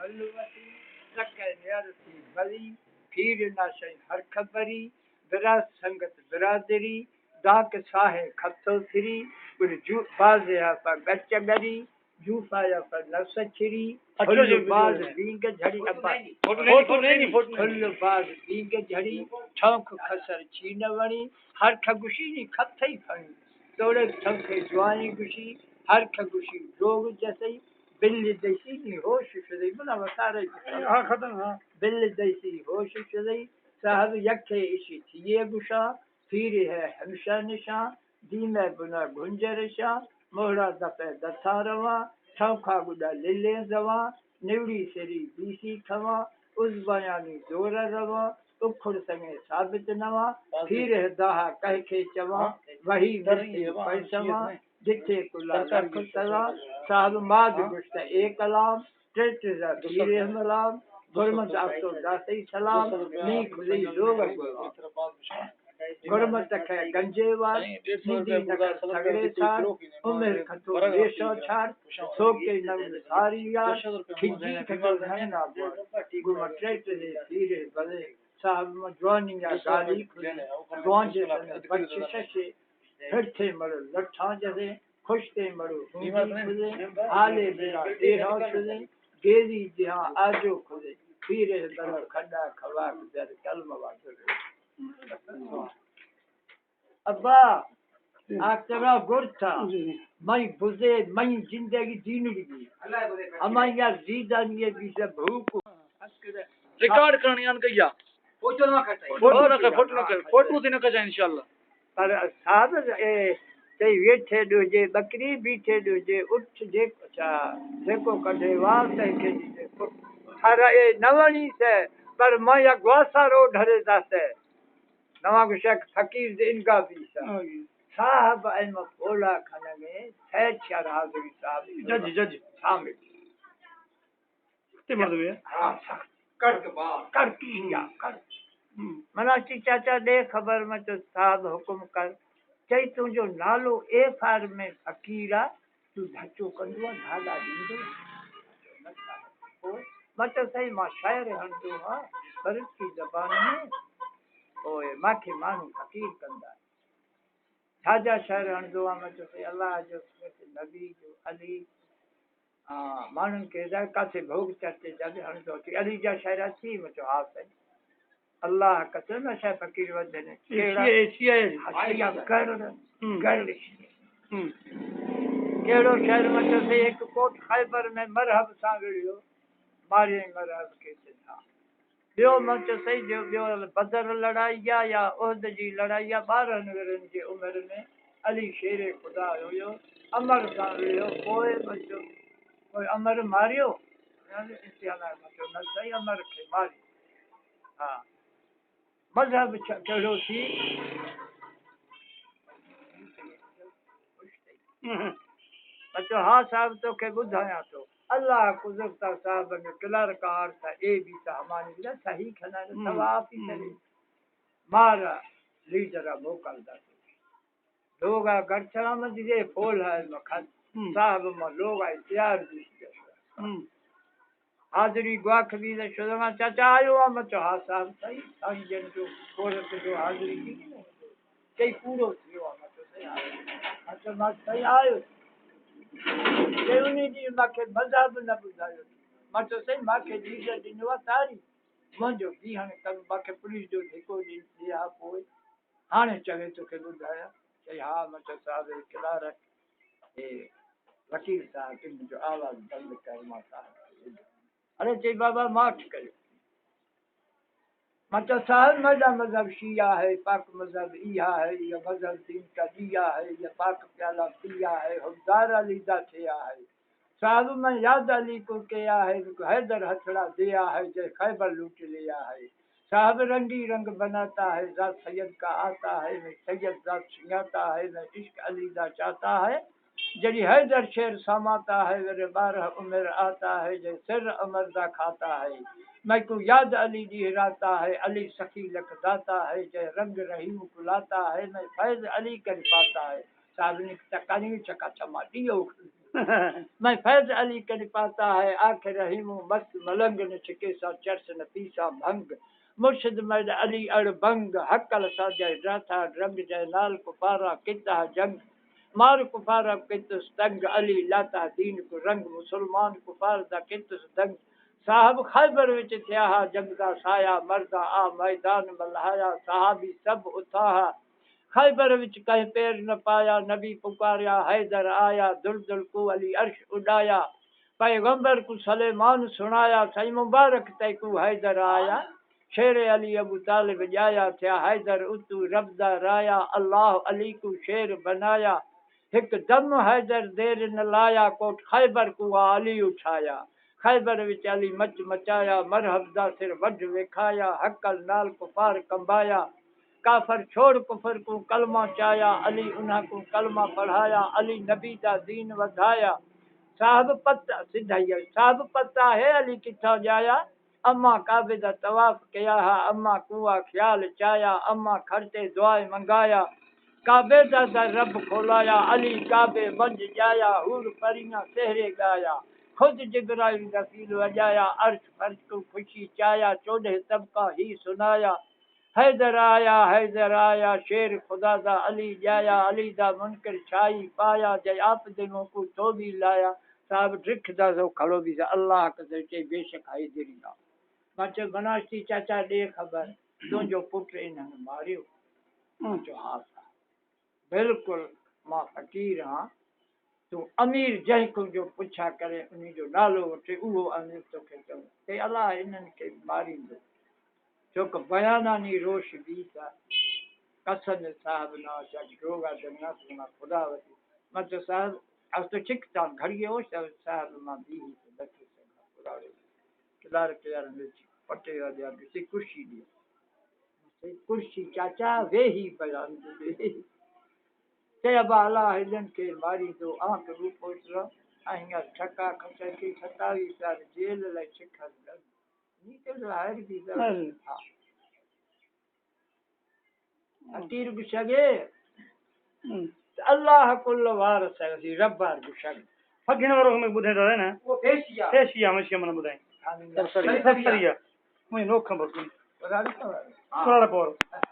हलवती रखे नियरती बली फिर न शई हर खबरी बिरा संगत बिरादरी दाक साहे खतो फिरी गुर जू बाज या पर गच्चगरी जूफा या पर नसचरी फुल बाज बींग झड़ी अब्बा फोटो नहीं फुल बाज बींग झड़ी छौंक खसर छीन वणी हर खगुशी नी खथई फणी तोड़े छौंके जुआनी गुशी हर खगुशी रोग जसई बिल्ली दैसी नी होश शुदई बना बता रही हां खत्म हां बिल्ली दैसी होश शुदई साहब यखे इशी थिए गुशा फिर है हमेशा निशा दी में बुना गुंजर शाह मोहरा दफे दथा रवा छौखा गुडा लिले जवा निवड़ी सेरी बीसी खवा उस बयानी जोर रवा उखुड़ संगे साबित नवा फिर है दाहा कह के चवा वही पैसवा जिथे कुला रख तला साहब माद गुश्त एक कलाम टेट्रा धीरे मलाम गुरमत आपको दासई सलाम नी खुली लोग गुरमत है गंजेवार निधि नगर सगड़े छाड़ उमेर खतो देशो छाड़ सोके नव सारिया खिजी खतो धनना बोल गुरमत टेट्रे धीरे बले साहब मजवानी या गाली खुली गौंजे बच्चे शशे फिर थे मरो लट्ठा जैसे खुश थे मरो आले बिना देहा खुले गेरी जहाँ आजो खुले फिर दर खड्डा खवा दर कलम वाजो अब्बा आखरा गुरथा मई बुजे मई जिंदगी जीनड़ी हमारी यार जीदानी है बीच भूख रिकॉर्ड करनी आन कहिया फोटो ना कर फोटो देने का इंशाल्लाह पर साहब ते वेठे दोजे बकरी बीठे दोजे उठ जे अच्छा देखो कढे वाल ते के हर ए नवणी से पर माया ग्वासा रो ढरे दासे नवा गुशक फकीर दे इनका भी साहब एम बोला खाने में सैद चार हाजिरी साहब जज सामने ते मरदे हां कर किया कर मनाची चाचा दे खबर में तो साहब हुकुम कर चई तुझो नालो ए फार में फकीरा तू धचो कंदो धागा दींदो मत सही मां शायर हंदो हां फर्ज की जबान में ओए माखे मानू फकीर कंदा छाजा शायर हंदो मत सही अल्लाह जो नबी जो अली मानन के जा कासे भोग चर्चे जब हंदो कि अली जा शायर थी मत हां सही अल्लाह कसम है फकीर वदने केड़ा केड़ो शहर में से एक कोट खैबर में मरहब सांगड़ियो मारे मरहब के था बियो मत सही जो बियो बदर लड़ाई या ओहद जी लड़ाई 12 वरन जे उम्र में अली शेर खुदा हुयो अमर सांगड़ियो कोई बचो कोई अमर मारियो इस्तेमाल मत न सही अमर के मारी हां मजहब कहिड़ो थी अच्छा हाँ साहब तो के बुधाया तो अल्लाह कुदरता साहब ने किलर कार था ए भी था हमारी ना सही खना सवाब ही करे मारा लीडर मोकल दा लोग गरछा में जे फोल है मखन साहब में लोग तैयार भी हाजिरी ग्वाख भी ने शुरुआ चाचा आयो मत हा साहब सही अंजन जो कोरत जो हाजिरी की कई पूरो थियो मत सही अच्छा मत सही आयो केउनी जी माके मजहब न बुझायो मत सही माके जी दिनवा तारी मुंजो भी हाने कल माके पुलिस जो देखो जी दिया पोइ हाने चवे तो के बुझाया सही हा मत साहब किलार ए वकील साहब के मुझे आवाज बंद कर माता अरे जी बाबा माफ करो मतलब साहब मजा मजहब शिया है पाक मजहब इया है या मजहब दीन का दिया है या पाक प्याला पिया है हमदार अली दा थिया है साहब मैं याद अली को किया है हैदर हथड़ा दिया है जय खैबर लूट लिया है साहब रंगी रंग बनाता है जात सैयद का आता है मैं सैयद जात सिंगाता है मैं इश्क अली दा चाहता है जड़ी हैदर शेर समाता है मेरे 12 उम्र आता है जय सिर अमर दा खाता है मैं को याद अली जी राता है अली सखी लखदाता है जय रंग रहीम कुलाता है मैं फैज अली कर पाता है साहब ने तकानी चका चमा दियो मैं फैज अली कर पाता है आखिर रहीमो मस्त मलंग न छिके सा चर्च न पीसा भंग मुर्शिद मर्द अली अड़बंग हकल साजा राथा रंग जय नाल कुफारा किता जंग मार कुफारा कितुस तंग अली लाता दीन को रंग मुसलमान कुफार दा कितुस दंग साहब खैबर विच थिया हा जंग दा साया मर्दा आ मैदान मल्हाया साहबी सब उठाहा खैबर विच कहीं पैर न पाया नबी पुकारिया हैदर आया दुल दुल को अली अर्श उड़ाया पैगंबर को सलेमान सुनाया सही मुबारक तै को हैदर आया शेर अली अबू तालिब जाया थिया हैदर उतू रब्दा राया अल्लाह अली को शेर बनाया हिक दम हैदर देर न लाया कोट खैबर को अली उठाया खैबर विच अली मच मचाया मरहब दा सिर वड वेखाया हकल नाल कुफार कंबाया काफर छोड़ कुफर को कलमा चाया अली उन्हा को कलमा पढ़ाया अली नबी दा दीन वधाया साहब पता सिधाइया साहब पता है अली किथा जाया अम्मा काबे दा तवाफ किया हा अम्मा कुआ ख्याल चाया अम्मा खर्चे दुआए मंगाया काबे दा रब खोलाया अली काबे बंज जाया हूर परियां सेहरे गाया खुद जिब्राइल रसील वजाया अर्श फर्श को खुशी चाया 14 तबका ही सुनाया हैदर आया शेर खुदा दा अली जाया अली दा मुनकर छाई पाया जय आप दिनों को तो भी लाया साहब रिख दा जो खड़ो भी अल्लाह के चे बेशक हैदरिया बच्चे बनास्ती चाचा दे खबर तुझो पुत्र इन्हनि मारियो जो हा बिल्कुल मां फकीर हाँ तू अमीर जंहिं को जो पुछा करे उन्हीं जो नालो वठे उहो अमीर तोखे चवो ते अलाह इन्हनि खे मारींदो छोक बयानानी रोश बी था कसम साहब ना चाच रोगा जन्नत सुना खुदा वती मतलब साहब अब तो ठीक था घड़ी हो साहब मां बी तो बैठे से खुदा किलार के यार में पटे आ जा किसी कुर्सी दी कुर्सी चाचा वे ही बयान दे ते अब अल्लाह इन्हनि खे मारींदो आंख रूप ओतिरो ऐं हींअर छका खचर की 27 साल जेल लाइ शिखर नीचे जो हायर भी हा तीर गुशगे अल्लाह कुल वार सही रब्बार गुशग फगिन वारो हमें बुधे रहे ना वो फेशिया मशिया मन बुधाई सरिया सरिया मैं नो खबर बराबर थोड़ा पर